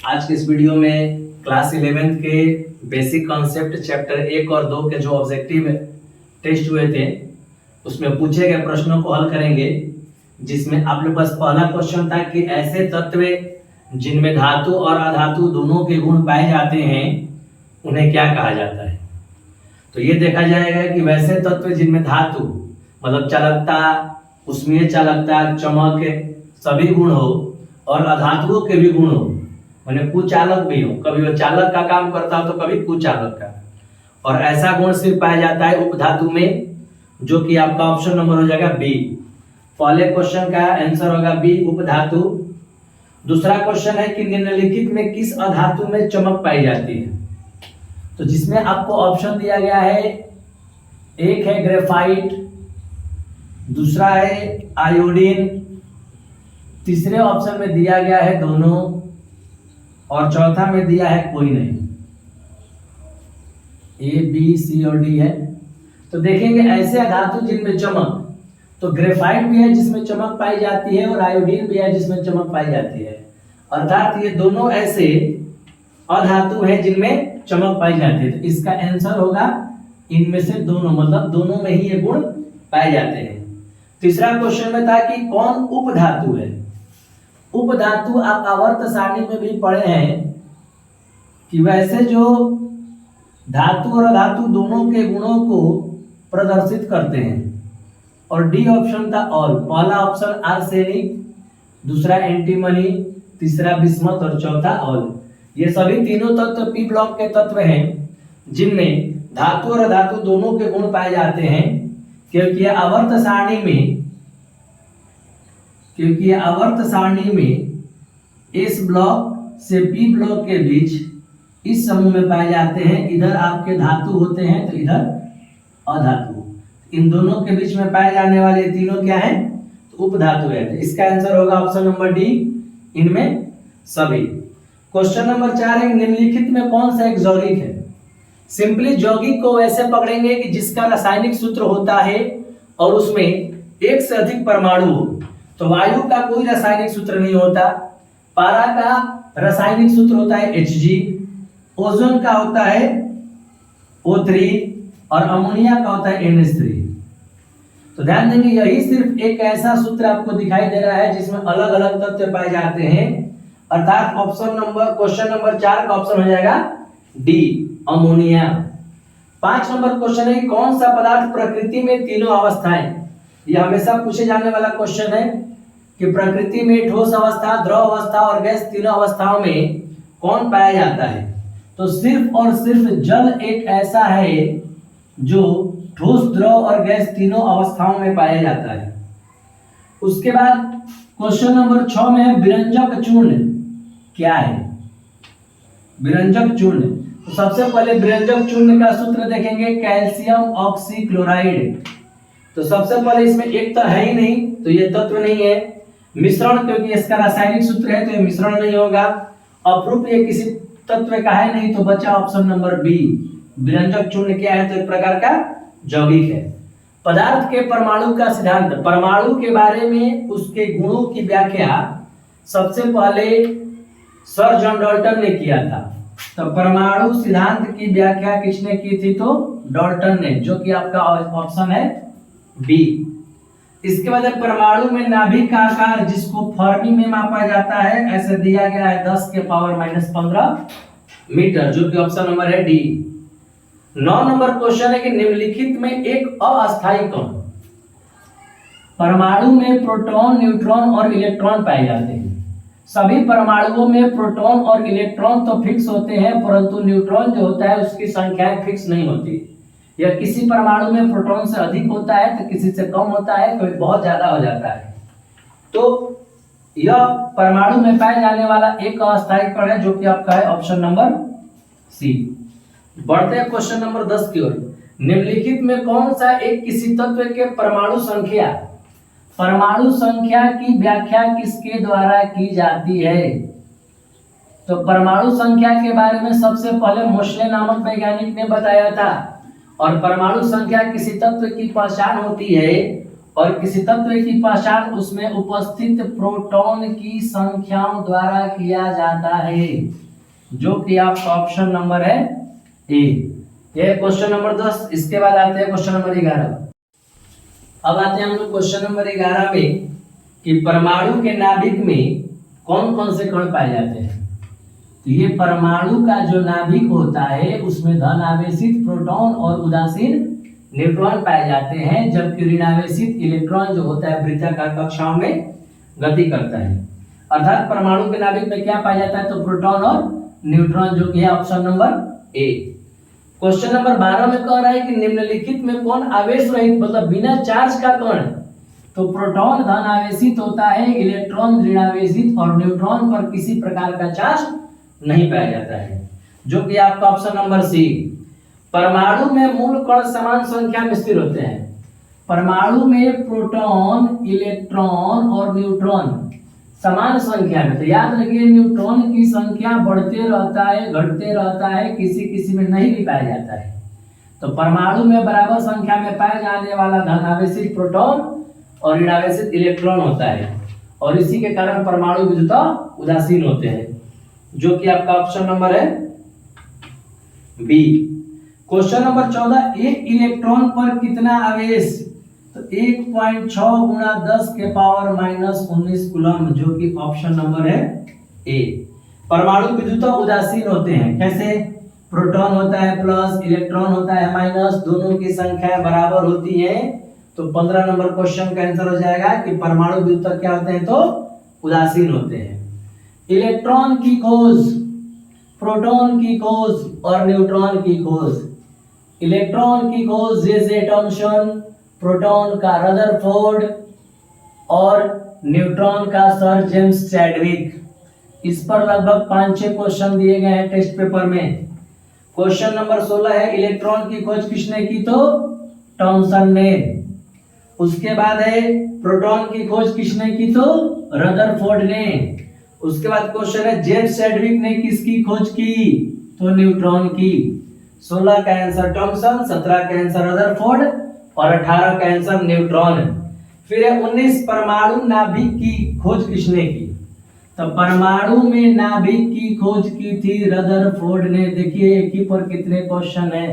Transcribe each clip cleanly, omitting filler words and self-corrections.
आज के इस वीडियो में क्लास 11th के बेसिक कॉन्सेप्ट चैप्टर 1 और 2 के जो ऑब्जेक्टिव टेस्ट हुए थे उसमें पूछे गए प्रश्नों को हल करेंगे, जिसमें आप लोग पास पहला क्वेश्चन था कि ऐसे तत्व जिनमें धातु और अधातु दोनों के गुण पाए जाते हैं उन्हें क्या कहा जाता है। तो ये देखा जाएगा कि वैसे तत्व जिनमें धातु मतलब चालकता, उष्मीय चालकता, चमक सभी गुण हो और अधातुओं के भी गुण हो, माने कुचालक भी हो, कभी वो चालक का काम करता हो तो कभी कुचालक का, और ऐसा गुण सिर्फ पाया जाता है उपधातु में, जो कि आपका ऑप्शन नंबर हो जाएगा बी। पहले क्वेश्चन का आंसर होगा बी, उपधातु। दूसरा क्वेश्चन है कि निम्नलिखित में किस अधातु में चमक पाई जाती है। तो जिसमें आपको ऑप्शन दिया गया है, एक है ग्रेफाइट, दूसरा है आयोडीन, तीसरे ऑप्शन में दिया गया है दोनों, और चौथा में दिया है कोई नहीं। ए, बी, सी और डी है। तो देखेंगे ऐसे धातु जिनमें चमक, तो ग्रेफाइट भी है जिसमें चमक पाई जाती है और आयोडीन भी है जिसमें चमक पाई जाती है, अर्थात ये दोनों ऐसे अधातु हैं जिनमें चमक पाई जाती है। तो इसका आंसर होगा इनमें से दोनों, मतलब दोनों में ही ये गुण पाए जाते हैं। तीसरा क्वेश्चन में था कि कौन उपधातु है। उपधातु आप आवर्त सारणी में भी पढ़े हैं कि वैसे जो धातु और अधातु दोनों के गुणों को प्रदर्शित करते हैं, और डी ऑप्शन था ऑल। पहला ऑप्शन आर्सेनिक, दूसरा एंटीमनी, तीसरा बिस्मथ और चौथा ऑल। ये सभी तीनों तत्व पी ब्लॉक के तत्व हैं जिनमें धातु और अधातु दोनों के गुण पाए जाते हैं, क्योंकि आवर्त सारणी में इस ब्लॉक से पी ब्लॉक के बीच इस समूह में पाए जाते हैं। इधर आपके धातु होते हैं तो इधर अधातु, इन दोनों के बीच में पाए जाने वाले तीनों क्या हैं, तो उपधातु है। तो इसका आंसर होगा ऑप्शन नंबर डी, इनमें सभी। क्वेश्चन नंबर 4 है, निम्नलिखित में कौन सा एक यौगिक है। सिंपली यौगिक को वैसे पकड़ेंगे कि जिसका रासायनिक सूत्र होता है और उसमें एक से अधिक परमाणु हो। तो वायु का कोई रासायनिक सूत्र नहीं होता, पारा का रासायनिक सूत्र होता है Hg, ओजोन का होता है O3 और अमोनिया का होता है NH3। तो ध्यान देंगे यही सिर्फ एक ऐसा सूत्र आपको दिखाई दे रहा है जिसमें अलग अलग तत्व पाए जाते हैं, अर्थात क्वेश्चन नंबर 4 का ऑप्शन हो जाएगा डी, अमोनिया। 5 नंबर क्वेश्चन है, कौन सा पदार्थ प्रकृति में तीनों अवस्थाएं। यह हमेशा पूछे जाने वाला क्वेश्चन है कि प्रकृति में ठोस अवस्था, द्रव अवस्था और गैस तीनों अवस्थाओं में कौन पाया जाता है। तो सिर्फ और सिर्फ जल एक ऐसा है जो ठोस, द्रव और गैस तीनों अवस्थाओं में पाया जाता है। उसके बाद क्वेश्चन नंबर 6 में है, विरंजक चूर्ण क्या है। विरंजक चूर्ण, तो सबसे पहले विरंजक चूर्ण का सूत्र देखेंगे, कैल्शियम ऑक्सीक्लोराइड। तो सबसे पहले इसमें एक तो है ही नहीं, तो ये तत्व नहीं है। मिश्रण, क्योंकि इसका रासायनिक सूत्र है तो ये मिश्रण नहीं होगा। अपरूप, ये किसी तत्व का है नहीं, तो बचा ऑप्शन नंबर बी। विरंजक चूर्ण क्या है, तो एक प्रकार का यौगिक है। पदार्थ के परमाणु का सिद्धांत, परमाणु के बारे में उसके गुणों की व्याख्या सबसे पहले सर जॉन डाल्टन ने किया था। तो परमाणु सिद्धांत की व्याख्या किसने की थी, तो डाल्टन ने, जो कि आपका ऑप्शन है बी। इसके बाद परमाणु में नाभिक का आकार जिसको फर्मी में मापा जाता है, ऐसे दिया गया है 10 के पावर -15 मीटर, जो कि ऑप्शन नंबर है डी। 9 नंबर क्वेश्चन है कि निम्नलिखित में एक अस्थायी कण। परमाणु में प्रोटॉन, न्यूट्रॉन और इलेक्ट्रॉन पाए जाते हैं। सभी परमाणुओं में प्रोटॉन और इलेक्ट्रॉन तो फिक्स होते हैं, परंतु न्यूट्रॉन जो होता है उसकी संख्याएं फिक्स नहीं होती। यह किसी परमाणु में प्रोटॉन से अधिक होता है तो किसी से कम होता है, कभी बहुत ज्यादा हो जाता है। तो यह परमाणु में पाए जाने वाला एक अस्थायी कण है, जो कि आपका है ऑप्शन नंबर सी। बढ़ते हैं क्वेश्चन नंबर 10 की ओर। निम्नलिखित में कौन सा एक किसी तत्व के परमाणु संख्या की व्याख्या किसके द्वारा की जाती है। तो परमाणु संख्या के बारे में सबसे पहले मोशले नामक वैज्ञानिक ने बताया था, और परमाणु संख्या किसी तत्व की पहचान होती है और किसी तत्व की पहचान उसमें उपस्थित प्रोटॉन की संख्याओं द्वारा किया जाता है, जो कि आपका ऑप्शन नंबर है ए। यह क्वेश्चन नंबर 10। इसके बाद आते हैं क्वेश्चन नंबर 11। अब आते हैं हम लोग क्वेश्चन नंबर 11 में कि परमाणु के नाभिक में कौन कौन से कण पाए जाते हैं। तो ये परमाणु का जो नाभिक होता है उसमें धन आवेशित प्रोटॉन और उदासीन न्यूट्रॉन पाए जाते हैं, जबकि ऋण आवेशित इलेक्ट्रॉन जो होता है वृत्ताकार कक्षाओं में गति करता है। अर्थात परमाणु के नाभिक में क्या पाया जाता है, तो प्रोटॉन और न्यूट्रॉन, जो कि है option number A. Question number 12 में कह रहा है कि निम्नलिखित में कौन आवेश रहित मतलब बिना चार्ज का कण। तो प्रोटॉन धन आवेशित होता है, इलेक्ट्रॉन ऋण आवेशित और न्यूट्रॉन पर किसी प्रकार का चार्ज नहीं पाया जाता है, जो कि आपका ऑप्शन नंबर सी। परमाणु में मूल कण समान संख्या में स्थिर होते हैं। परमाणु में प्रोटॉन, इलेक्ट्रॉन और न्यूट्रॉन समान संख्या में, तो याद रखिए न्यूट्रॉन की संख्या बढ़ते रहता है, घटते रहता है, किसी किसी में नहीं भी पाया जाता है। तो परमाणु में बराबर संख्या में पाए जाने वाला धन आवेशित प्रोटॉन और ऋण आवेशित इलेक्ट्रॉन होता है, और इसी के कारण परमाणु विद्युत उदासीन होते हैं, जो कि आपका ऑप्शन नंबर है बी। क्वेश्चन नंबर 14, एक इलेक्ट्रॉन पर कितना आवेश, तो 1.6 गुणा 10 के पावर -19 कूलम, जो कि ऑप्शन नंबर है ए। परमाणु विद्युत उदासीन होते हैं, कैसे, प्रोटॉन होता है प्लस, इलेक्ट्रॉन होता है माइनस, दोनों की संख्या बराबर होती है। तो 15 नंबर क्वेश्चन का आंसर हो जाएगा कि परमाणु विद्युत क्या होते हैं, तो उदासीन होते हैं। इलेक्ट्रॉन की खोज, प्रोटॉन की खोज और न्यूट्रॉन की खोज। इलेक्ट्रॉन की खोज जे थॉमसन, प्रोटॉन का रदरफोर्ड और न्यूट्रॉन का सर जेम्स चैडविक। इस पर लगभग 5-6 क्वेश्चन दिए गए हैं टेस्ट पेपर में। क्वेश्चन नंबर 16 है इलेक्ट्रॉन की खोज किसने की, तो थॉमसन ने। उसके बाद है प्रोटॉन की खोज किसने की, तो रदरफोर्ड ने। उसके बाद क्वेश्चन है जेम्स चैडविक ने किसकी खोज की, तो न्यूट्रॉन की। 16 का आंसर थॉमसन, 17 का आंसर रदरफोर्ड और 18 का आंसर न्यूट्रॉन। फिर है 19 परमाणु नाभिक की खोज किसने की, तो परमाणु में नाभिक की खोज की थी रदरफोर्ड ने। देखिए एक ही पर कितने क्वेश्चन है।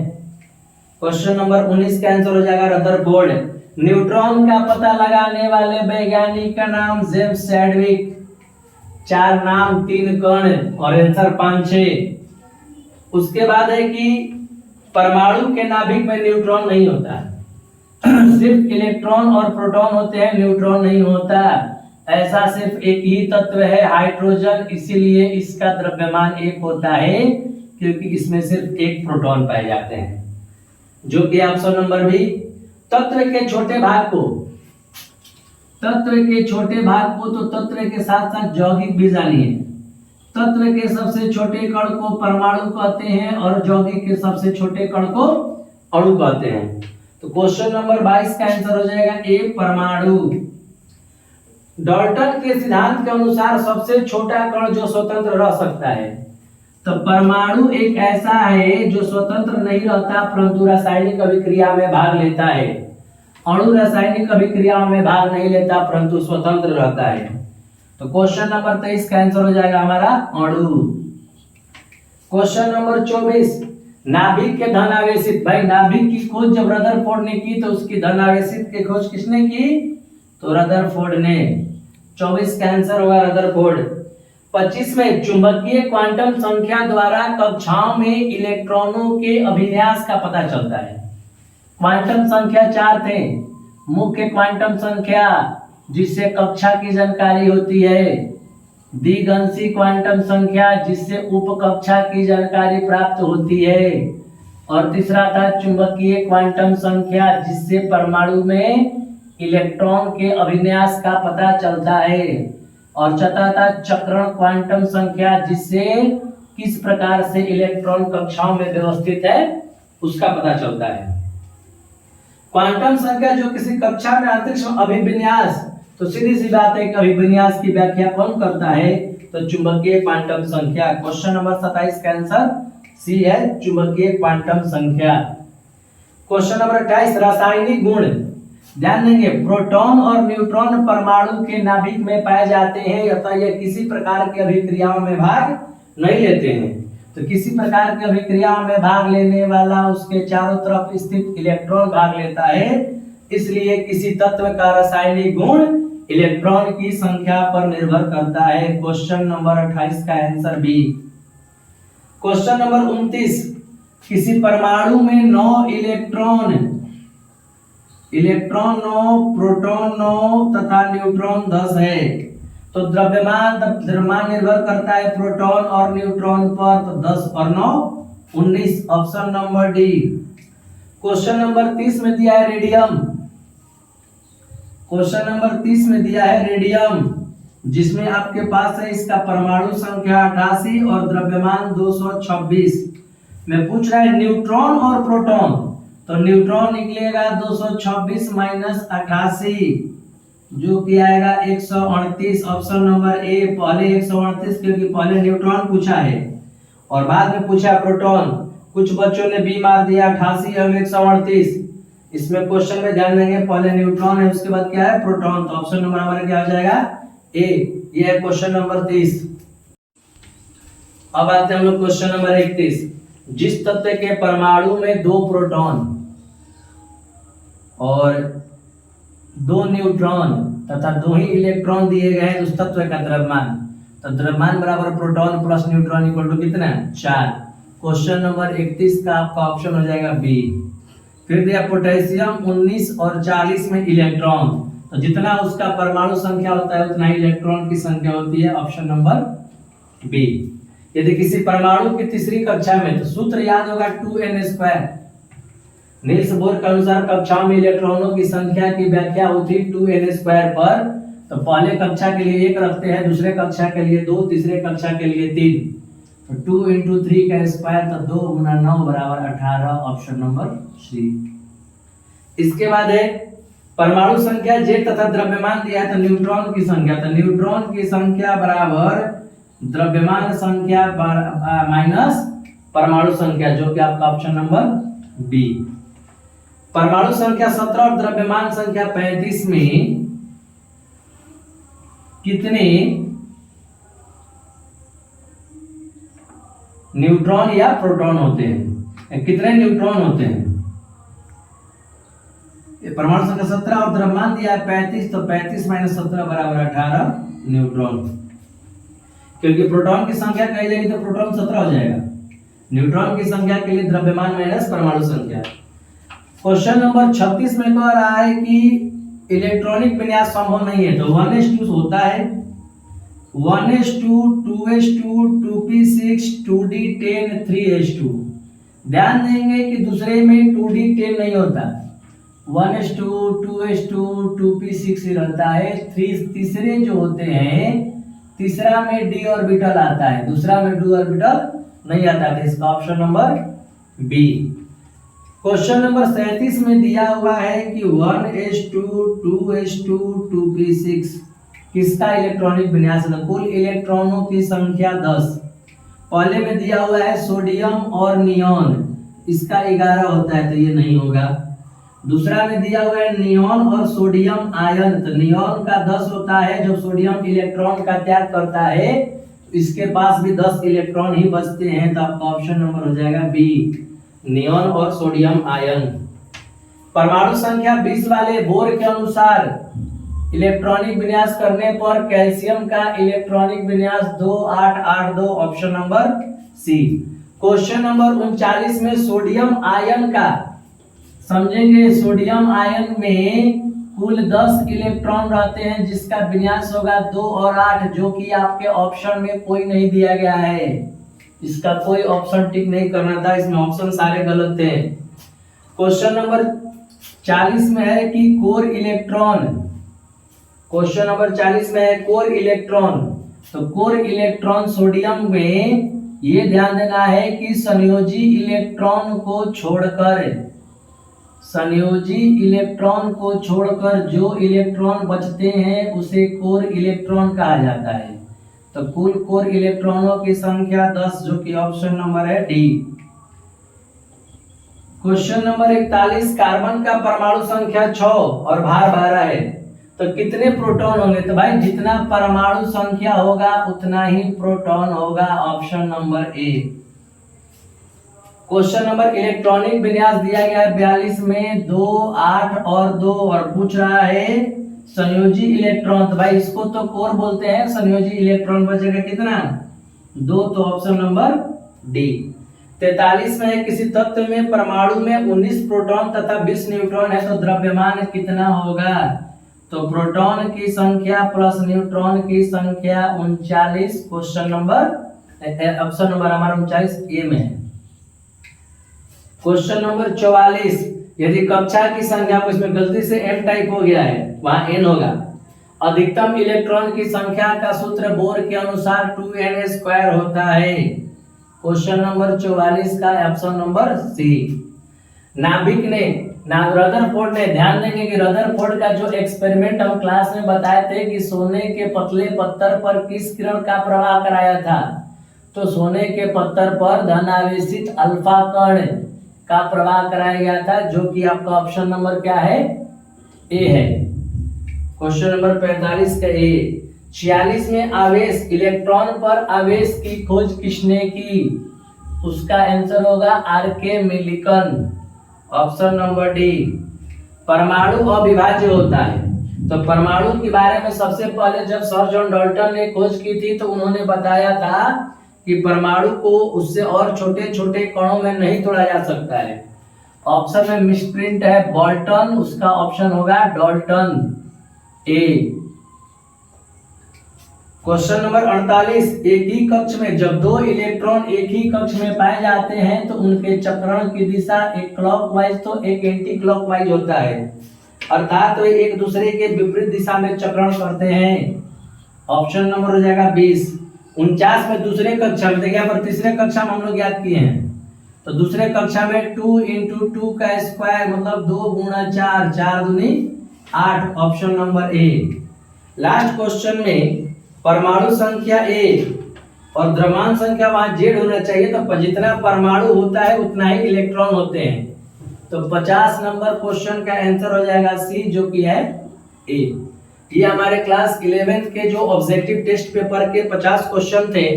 क्वेश्चन नंबर 19 का आंसर हो जाएगा रदरफोर्ड। न्यूट्रॉन का पता लगाने वाले वैज्ञानिक का नाम जेम्स चैडविक। 4 नाम 3 कण और आंसर 5-6। उसके बाद है कि परमाणु के नाभिक में न्यूट्रॉन नहीं होता, सिर्फ इलेक्ट्रॉन और प्रोटॉन होते हैं, न्यूट्रॉन नहीं होता। ऐसा सिर्फ एक ही तत्व है हाइड्रोजन, इसीलिए इसका द्रव्यमान 1 होता है, क्योंकि इसमें सिर्फ 1 प्रोटॉन पाए जाते हैं, जो कि ऑप्शन नंबर बी। तत्व के छोटे भाग को, तत्व के छोटे भाग को तो तत्व के साथ साथ यौगिक भी जानिए। तत्व के सबसे छोटे कण को परमाणु कहते हैं और यौगिक के सबसे छोटे कण को अणु कहते हैं। तो क्वेश्चन नंबर 22 का आंसर हो जाएगा ए परमाणु। डाल्टन के सिद्धांत के अनुसार सबसे छोटा कण जो स्वतंत्र रह सकता है, तो परमाणु एक ऐसा है जो स्वतंत्र नहीं रहता परंतु रासायनिक अभिक्रिया में भाग लेता है। अणु रासायनिक अभिक्रिया में भाग नहीं लेता परंतु स्वतंत्र रहता है। तो क्वेश्चन नंबर 23 का आंसर हो जाएगा हमारा अणु। क्वेश्चन नंबर 24, नाभिक के धन आवेशित, भाई नाभिक की खोज जब रदरफोर्ड ने की तो उसकी धन आवेशित की खोज किसने की, तो रदरफोर्ड ने। 24 का आंसर होगा रदरफोर्ड। 25 में चुंबकीय क्वांटम संख्या द्वारा कक्षाओं में इलेक्ट्रॉनों के अभिन्यास का पता चलता है। क्वांटम संख्या 4 थे, मुख्य क्वांटम संख्या जिससे कक्षा की जानकारी होती है, द्विगंशी क्वांटम संख्या जिससे उप कक्षा की जानकारी प्राप्त होती है, और तीसरा था चुंबकीय क्वांटम संख्या जिससे परमाणु में इलेक्ट्रॉन के अभिन्यास का पता चलता है, और चौथा था चक्रण क्वांटम संख्या जिससे किस प्रकार से इलेक्ट्रॉन कक्षाओं में व्यवस्थित है उसका पता चलता है। क्वांटम संख्या जो किसी कक्षा में अंतरिक्ष में अभिविन्यास, तो सीधी सी बात है कि अभिविन्यास की व्याख्या कौन करता है, तो चुंबकीय क्वांटम संख्या। क्वेश्चन नंबर 27 का आंसर सी है चुंबकीय क्वांटम संख्या। क्वेश्चन नंबर 28, रासायनिक गुण ध्यान देंगे, प्रोटॉन और न्यूट्रॉन परमाणु के नाभिक में पाए जाते हैं, अतः ये किसी प्रकार की अभिक्रियाओं में भाग नहीं लेते हैं। तो किसी प्रकार की अभिक्रियाओं में भाग लेने वाला उसके चारों तरफ स्थित इलेक्ट्रॉन भाग लेता है, इसलिए किसी तत्व का रासायनिक गुण इलेक्ट्रॉन की संख्या पर निर्भर करता है। क्वेश्चन नंबर 28 का आंसर बी। क्वेश्चन नंबर 29, किसी परमाणु में 9 इलेक्ट्रॉन 9, प्रोटॉन 9 तथा न्यूट्रॉन 10 है, तो द्रव्यमान निर्भर करता है प्रोटॉन और न्यूट्रॉन पर, तो 10 और 9 19, option number D. Question number 30 में दिया है रेडियम। क्वेश्चन नंबर 30 में दिया है रेडियम, जिसमें आपके पास है इसका परमाणु संख्या 88 और द्रव्यमान 226 में पूछ रहा है न्यूट्रॉन और प्रोटॉन, तो न्यूट्रॉन निकलेगा 226 माइनस 88 जो कि आएगा 138, ऑप्शन नंबर ए। पहले 138 क्योंकि पहले न्यूट्रॉन पूछा है और बाद में पूछा प्रोटॉन, कुछ बच्चों ने बी मार दिया 88 और 138। इसमें क्वेश्चन में ध्यान देंगे, पहले न्यूट्रॉन है उसके बाद क्या है प्रोटॉन, तो ऑप्शन नंबर हमारा क्या हो जाएगा ए। ये है क्वेश्चन नंबर 30। अब आते हैं हम लोग क्वेश्चन नंबर 31, जिस तत्व के परमाणु में 2 प्रोटॉन और 2 न्यूट्रॉन तथा 2 ही इलेक्ट्रॉन दिए गए हैं उस तत्व का द्रव्यमान, तो द्रव्यमान बराबर proton plus neutron equal to कितना 4। क्वेश्चन नंबर 31 का आपका ऑप्शन हो जाएगा बी। फिर दिया पोटेशियम 19 और 40 में इलेक्ट्रॉन, तो जितना उसका परमाणु संख्या होता है उतना ही इलेक्ट्रॉन की संख्या होती है, ऑप्शन नंबर बी। यदि किसी परमाणु की तीसरी कक्षा में, तो सूत्र याद होगा 2n²। नील्स बोर के अनुसार कक्षाओं में इलेक्ट्रॉनों की संख्या की व्याख्या होती है 2n² पर, तो पहले कक्षा के लिए 1 रखते हैं, दूसरे कक्षा के लिए 2, तीसरे कक्षा के लिए 3, तो 2 × 3 का स्क्वायर, तो 2 × 9 बराबर 18, ऑप्शन नंबर सी। इसके बाद है परमाणु संख्या जे तथा द्रव्यमान दिया है, तो न्यूट्रॉन की संख्या, तो न्यूट्रॉन की संख्या बराबर द्रव्यमान संख्या माइनस परमाणु संख्या, जो कि आपका ऑप्शन नंबर बी। परमाणु संख्या 17 और द्रव्यमान संख्या 35 में कितने न्यूट्रॉन या प्रोटॉन होते हैं, कितने न्यूट्रॉन होते हैं? परमाणु संख्या 17 और द्रव्यमान दिया है 35, तो 35 माइनस 17 बराबर 18 न्यूट्रॉन, क्योंकि प्रोटॉन की संख्या कही जाएगी तो प्रोटॉन 17 हो जाएगा। न्यूट्रॉन की संख्या के लिए द्रव्यमान माइनस परमाणु संख्या। क्वेश्चन नंबर 36 में कह रहा है कि इलेक्ट्रॉनिक विन्यास संभव नहीं है, तो 1s2 होता है, 1s2, 2s2, 2p6, 2d10, 3s2। ध्यान देंगे कि दूसरे में 2d10 नहीं होता, 1s2, 2s2, 2p6 ही रहता है। तीसरे जो होते हैं, तीसरा में d ऑर्बिटल आता है, दूसरा में d ऑर्बिटल नहीं आता है, इसका option number B. Question number 37 में दिया हुआ है कि 1s2, 2s2, 2p6 किसका इलेक्ट्रॉनिक विन्यास है? कुल इलेक्ट्रॉनों की संख्या 10। पहले में दिया हुआ है सोडियम और नियॉन, इसका 11 होता है, तो ये नहीं होगा। दूसरा में दिया हुआ है नियॉन और सोडियम आयन, तो नियॉन का 10 होता है, जब सोडियम इलेक्ट्रॉन का त्याग करता है इसके पास भी 10 इलेक्ट्रॉन ही बचते हैं, तो आपका ऑप्शन नंबर हो जाएगा बी, नियॉन और सोडियम आयन। परमाणु संख्या 20 वाले बोर के अनुसार इलेक्ट्रॉनिक विन्यास करने पर कैल्शियम का इलेक्ट्रॉनिक विन्यास 2882, option number C. Question number 39 में सोडियम आयन का समझेंगे, सोडियम आयन में कुल 10 इलेक्ट्रॉन रहते हैं, जिसका विन्यास होगा 2 और 8, जो कि आपके ऑप्शन में कोई नहीं दिया गया है, इसका कोई ऑप्शन टिक नहीं करना था, इसमें ऑप्शन सारे गलत थे। क्वेश्चन नंबर 40 में है कि कोर इलेक्ट्रॉन, क्वेश्चन नंबर 40 में है कोर इलेक्ट्रॉन, तो कोर इलेक्ट्रॉन सोडियम में ये ध्यान देना है कि संयोजी इलेक्ट्रॉन को छोड़कर जो इलेक्ट्रॉन बचते हैं उसे कोर इलेक्ट्रॉन कहा जाता है, तो कुल कोर इलेक्ट्रॉनों की संख्या 10, जो कि ऑप्शन नंबर है डी। क्वेश्चन नंबर 41, कार्बन का परमाणु संख्या 6 और भार 12 है, तो कितने प्रोटॉन होंगे? तो भाई जितना परमाणु संख्या होगा उतना ही प्रोटॉन होगा, option number A. Question number, electronic विन्यास दिया गया है 42 में 2, 8 और 2, और पूछ रहा है संयोजी इलेक्ट्रॉन। तो भाई इसको तो कोर बोलते हैं, संयोजी इलेक्ट्रॉन बचेगा कितना? 2, तो ऑप्शन नंबर डी। 43 में है, किसी तत्व में परमाणु में 19 प्रोटॉन तथा 20 न्यूट्रॉन है, तो द्रव्यमान कितना होगा? तो प्रोटॉन की संख्या प्लस न्यूट्रॉन की संख्या 39। क्वेश्चन नंबर, ऑप्शन नंबर हमारा 39 ए में है। क्वेश्चन नंबर 44, यदि कक्षा की संख्या को, इसमें गलती से एम टाइप हो गया है, वहां एन होगा। अधिकतम इलेक्ट्रॉन की संख्या का सूत्र बोर के अनुसार 2n² होता है। क्वेश्चन नंबर 44 का ऑप्शन नंबर सी। नाभिक ने रदरफोर्ड ने, ध्यान देंगे कि रदरफोर्ड का जो एक्सपेरिमेंट हम क्लास में बताए थे कि सोने के पतले पत्थर पर किस किरण का प्रवाह कराया था, तो सोने के पत्थर पर धनावेशित अल्फा कण का प्रवाह कराया गया था, जो कि आपका ऑप्शन नंबर क्या है? ए है। क्वेश्चन नंबर 45 का ए। 46 में आवेश, इलेक्ट्रॉन पर आवेश की खोज किसने की? उसका आंसर होगा RK. Millikan, option number D. परमाणु अविभाज्य होता है, तो परमाणु के बारे में सबसे पहले जब सर जॉन डाल्टन ने खोज की थी, तो उन्होंने बताया था कि परमाणु को उससे और छोटे छोटे कणों में नहीं तोड़ा जा सकता है। ऑप्शन में मिसप्रिंट है बोल्टन, उसका ऑप्शन होगा डाल्टन, ए। क्वेश्चन नंबर 48, एक ही कक्ष में जब 2 इलेक्ट्रॉन एक ही कक्ष में पाए जाते हैं, तो उनके चक्रण की दिशा एक क्लॉकवाइज तो एक एंटी क्लॉकवाइज होता है, अर्थात वे एक दूसरे के विपरीत दिशा में चक्रण करते हैं। ऑप्शन नंबर हो जाएगा 20। 49 में दूसरे कक्षा में, देखिए पर तीसरे कक्षा में हम लोग याद किए हैं, तो दूसरे कक्षा में 2 × 2 का स्क्वायर मतलब 2 × 4, 4 दूनी 8, option number A. Last question में परमाणु संख्या ए और द्रव्यमान संख्या वहां जेड होना चाहिए, तो जितना परमाणु होता है उतना ही इलेक्ट्रॉन होते हैं, तो 50 नंबर क्वेश्चन का आंसर हो जाएगा सी, जो कि है ए। ये हमारे क्लास 11th के जो ऑब्जेक्टिव टेस्ट पेपर के 50 क्वेश्चन थे,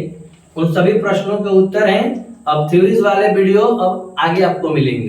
उन सभी प्रश्नों के उत्तर हैं। अब थ्योरीज वाले वीडियो अब आगे आपको मिलेंगे।